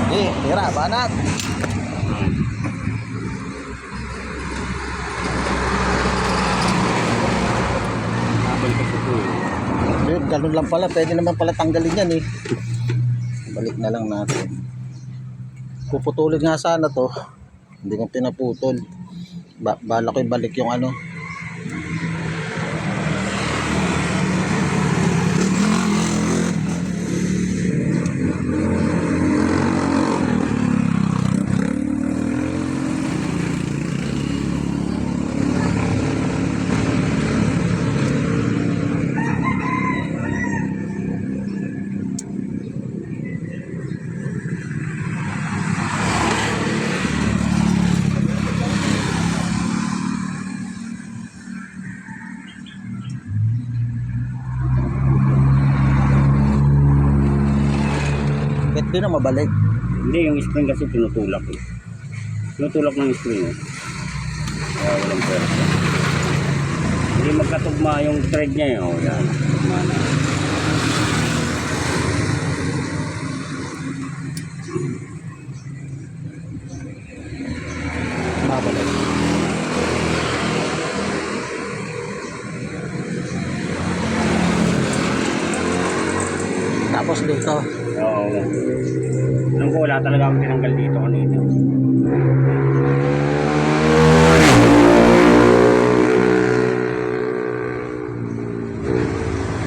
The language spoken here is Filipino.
Tira, banat. Habang kasi ito Yun, ganun lang pala. Pwede naman pala tanggalin yan eh. Balik na lang natin. Puputulin nga sana to. Hindi ko pinaputol. Bala ko ibalik yung ano. Bakit di na mabalik? Hindi, yung spring kasi tinutulak eh. Tinutulak ng spring eh. Kaya walang pera. Hindi magkatugma yung thread niya eh. O yan. Tugma na. Mabalik. Tapos dito. Oo. Nung ko wala talaga akong tinanggal dito kanina.